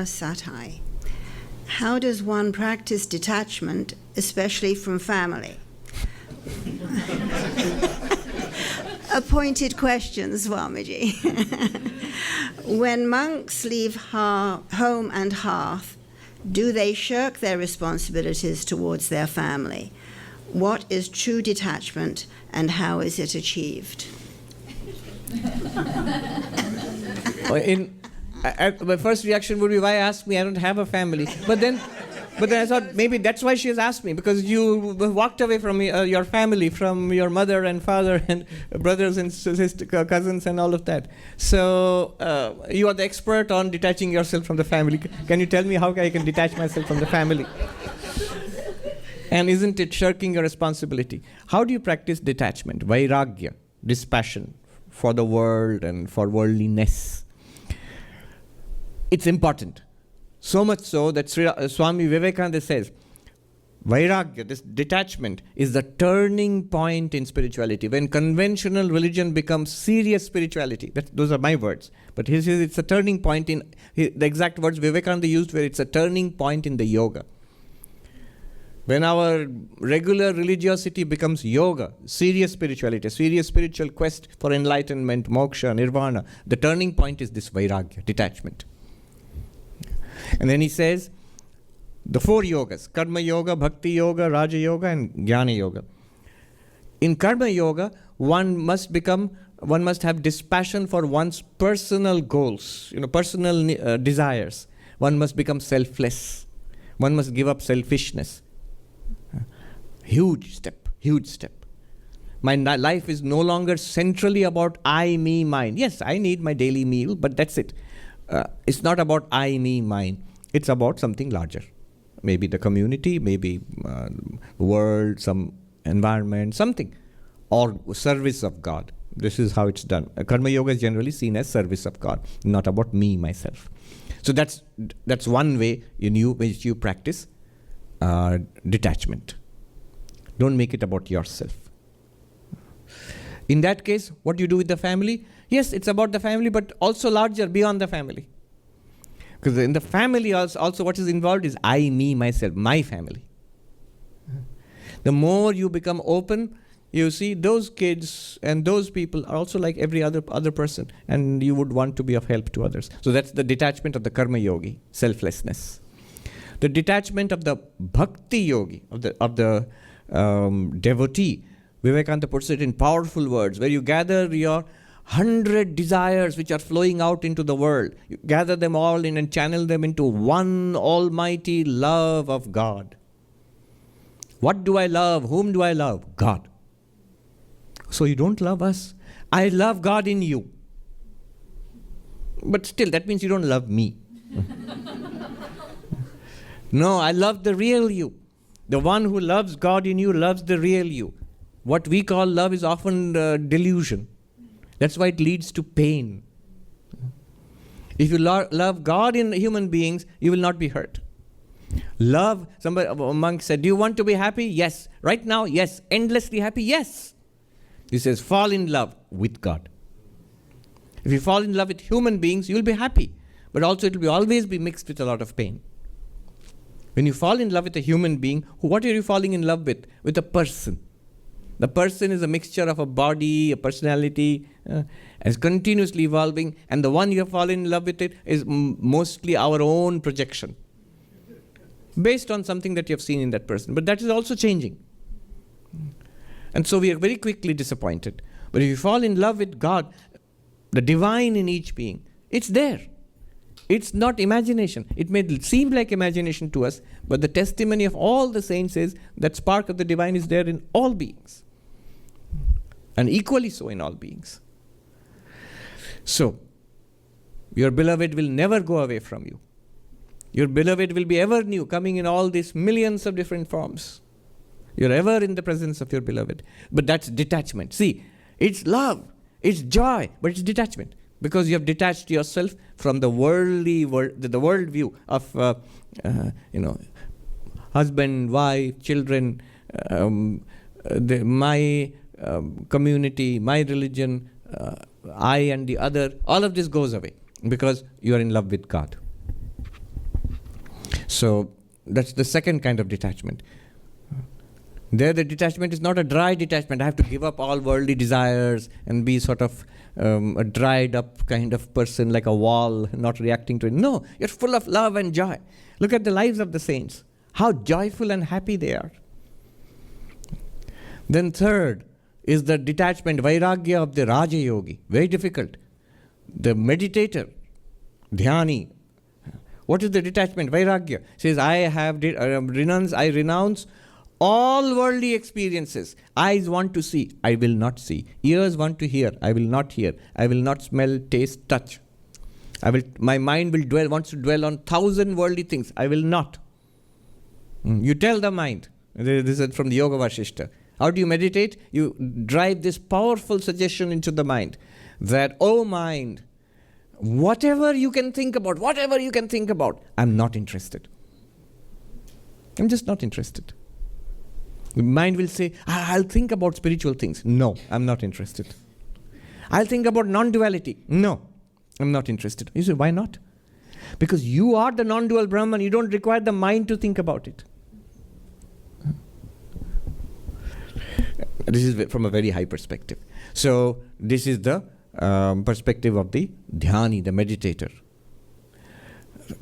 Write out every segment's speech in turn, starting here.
Satai. How does one practice detachment, especially from family? A pointed question, Swamiji. When monks leave home and hearth, do they shirk their responsibilities towards their family? What is true detachment and how is it achieved? My first reaction would be, why ask me? I don't have a family. But then I thought maybe that's why she has asked me, because you walked away from your family, from your mother and father and brothers and cousins and all of that. So you are the expert on detaching yourself from the family. Can you tell me how I can detach myself from the family? And isn't it shirking your responsibility? How do you practice detachment? Vairagya, dispassion for the world and for worldliness. It's important. So much so that Swami Vivekananda says, Vairagya, this detachment, is the turning point in spirituality. When conventional religion becomes serious spirituality, those are my words, but he says it's a turning point in, the exact words Vivekananda used were, it's a turning point in the yoga. When our regular religiosity becomes yoga, serious spirituality, serious spiritual quest for enlightenment, moksha, nirvana, the turning point is this Vairagya, detachment. And then he says, the four yogas, Karma Yoga, Bhakti Yoga, Raja Yoga, and Jnana Yoga. In Karma Yoga, one must have dispassion for one's personal goals, personal desires. One must become selfless. One must give up selfishness. Huge step, huge step. My life is no longer centrally about I, me, mine. Yes, I need my daily meal, but that's it. It's not about I, me, mine. It's about something larger. Maybe the community, maybe the world, some environment, something. Or service of God. This is how it's done. Karma Yoga is generally seen as service of God, not about me, myself. So that's one way which you practice detachment. Don't make it about yourself. In that case, what do you do with the family? Yes, it's about the family, but also larger, beyond the family. Because in the family also what is involved is I, me, myself, my family. The more you become open, you see those kids and those people are also like every other person, and you would want to be of help to others. So that's the detachment of the karma yogi, selflessness. The detachment of the bhakti yogi, of the devotee, Vivekananda puts it in powerful words, where you gather your 100 desires which are flowing out into the world. You gather them all in and channel them into one almighty love of God. What do I love? Whom do I love? God. So you don't love us. I love God in you. But still, that means you don't love me. No, I love the real you. The one who loves God in you loves the real you. What we call love is often delusion. That's why it leads to pain. If you love God in human beings, you will not be hurt. Love, a monk said, do you want to be happy? Yes. Right now? Yes. Endlessly happy? Yes. He says, fall in love with God. If you fall in love with human beings, you will be happy. But also it will always be mixed with a lot of pain. When you fall in love with a human being, what are you falling in love with? With a person. The person is a mixture of a body, a personality, is continuously evolving, and the one you have fallen in love with it is mostly our own projection, based on something that you have seen in that person. But that is also changing. And so we are very quickly disappointed. But if you fall in love with God, the divine in each being, it's there. It's not imagination. It may seem like imagination to us, but the testimony of all the saints is that spark of the divine is there in all beings. And equally so in all beings. So, your beloved will never go away from you. Your beloved will be ever new, coming in all these millions of different forms. You're ever in the presence of your beloved. But that's detachment. See, it's love, it's joy, but it's detachment. Because you have detached yourself from the the world view of, husband, wife, children, my community, my religion, I and the other. All of this goes away because you are in love with God. So that's the second kind of detachment. There the detachment is not a dry detachment. I have to give up all worldly desires and be sort of a dried up kind of person, like a wall, not reacting to it. No, you're full of love and joy. Look at the lives of the saints. How joyful and happy they are. Then third is the detachment, vairagya of the Raja Yogi. Very difficult. The meditator, dhyani. What is the detachment? Vairagya. Says, I renounce all worldly experiences. Eyes want to see, I will not see. Ears want to hear, I will not hear. I will not smell, taste, touch. My mind wants to dwell on 1,000 worldly things. I will not. You tell the mind. This is from the Yoga Vasishta. How do you meditate? You drive this powerful suggestion into the mind that, oh mind, whatever you can think about, I'm not interested. I'm just not interested. The mind will say, I'll think about spiritual things. No, I'm not interested. I'll think about non-duality. No, I'm not interested. You say, why not? Because you are the non-dual Brahman. You don't require the mind to think about it. This is from a very high perspective. So this is the perspective of the dhyani, the meditator.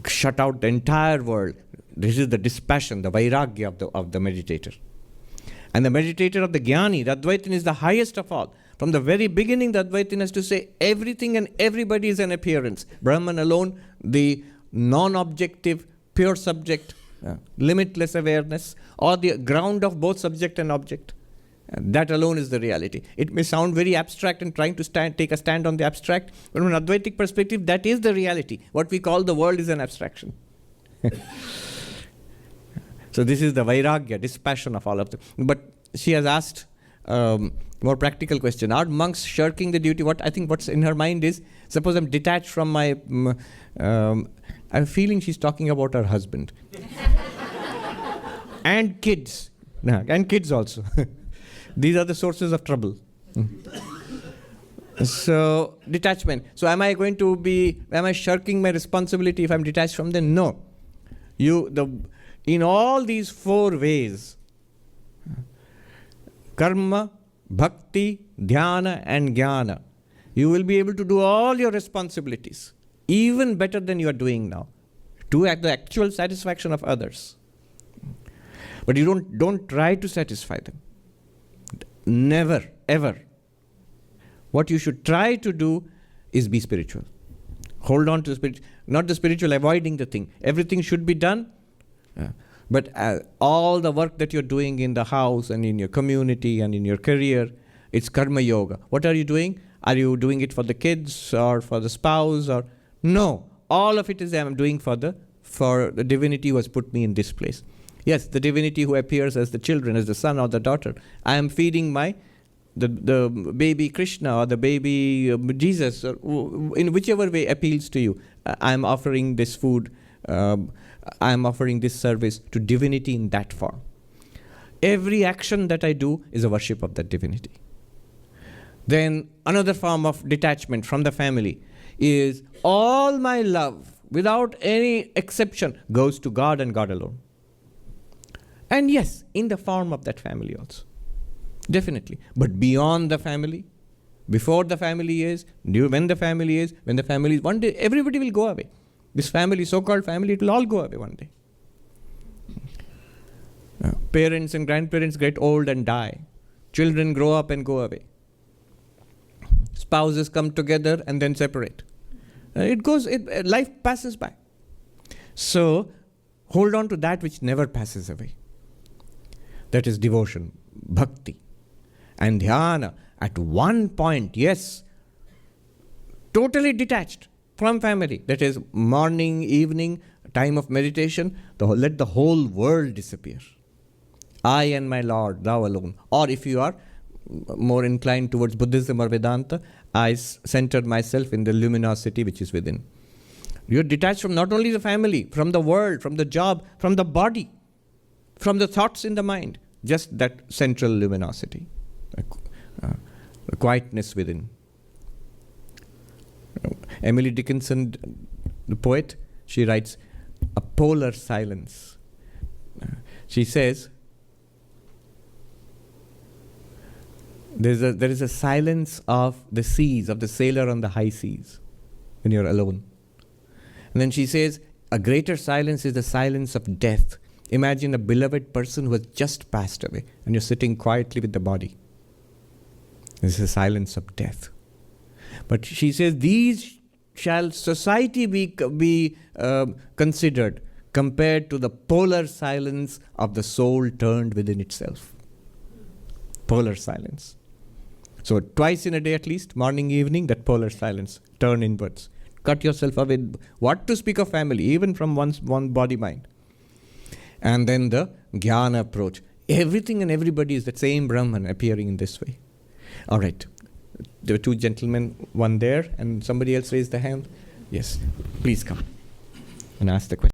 Shut out the entire world. This is the dispassion, the vairagya of the meditator. And the meditator of the jnani, the Advaitin, is the highest of all. From the very beginning, the Advaitin has to say everything and everybody is an appearance. Brahman alone, the non-objective, pure subject, limitless awareness, or the ground of both subject and object. That alone is the reality. It may sound very abstract and trying to take a stand on the abstract, but from an Advaitic perspective, that is the reality. What we call the world is an abstraction. So this is the vairagya, dispassion of all of them. But she has asked more practical question. Are monks shirking the duty? What's in her mind is, suppose I'm detached from my, I'm feeling she's talking about her husband. And kids. And kids also. These are the sources of trouble. So, detachment. So am I shirking my responsibility if I'm detached from them? No. In all these four ways, karma, bhakti, dhyana and jnana, you will be able to do all your responsibilities, even better than you are doing now, to the actual satisfaction of others. But you don't try to satisfy them. Never, ever. What you should try to do is be spiritual. Hold on to spiritual, not the spiritual avoiding the thing. Everything should be done. But all the work that you're doing in the house and in your community and in your career, it's karma yoga. What are you doing? Are you doing it for the kids or for the spouse? Or no, all of it is I'm doing for the divinity who has put me in this place. Yes, the divinity who appears as the children, as the son or the daughter. I am feeding the baby Krishna or the baby Jesus, or in whichever way appeals to you. I am offering this food. I am offering this service to divinity in that form. Every action that I do is a worship of that divinity. Then another form of detachment from the family is all my love, without any exception, goes to God and God alone. And yes, in the form of that family also. Definitely. But beyond the family, before the family is, when the family is, one day everybody will go away. This family, so-called family, it will all go away one day. Parents and grandparents get old and die. Children grow up and go away. Spouses come together and then separate. Life passes by. So, hold on to that which never passes away. That is devotion, bhakti. And dhyana, at one point, yes, totally detached from family. That is morning, evening, time of meditation, let the whole world disappear. I and my Lord, thou alone. Or if you are more inclined towards Buddhism or Vedanta, I center myself in the luminosity which is within. You're detached from not only the family, from the world, from the job, from the body, from the thoughts in the mind. Just that central luminosity, the quietness within. Emily Dickinson, the poet, she writes, a polar silence. She says, there is a silence of the seas, of the sailor on the high seas, when you're alone. And then she says, a greater silence is the silence of death. Imagine a beloved person who has just passed away, and you're sitting quietly with the body. This is the silence of death. But she says, these shall society be considered compared to the polar silence of the soul turned within itself. Polar silence. So twice in a day at least, morning, evening, that polar silence, turn inwards. Cut yourself away. What to speak of family, even from one body mind. And then the Jnana approach. Everything and everybody is the same Brahman appearing in this way. All right. There were two gentlemen, one there, and somebody else raised the hand. Yes, please come and ask the question.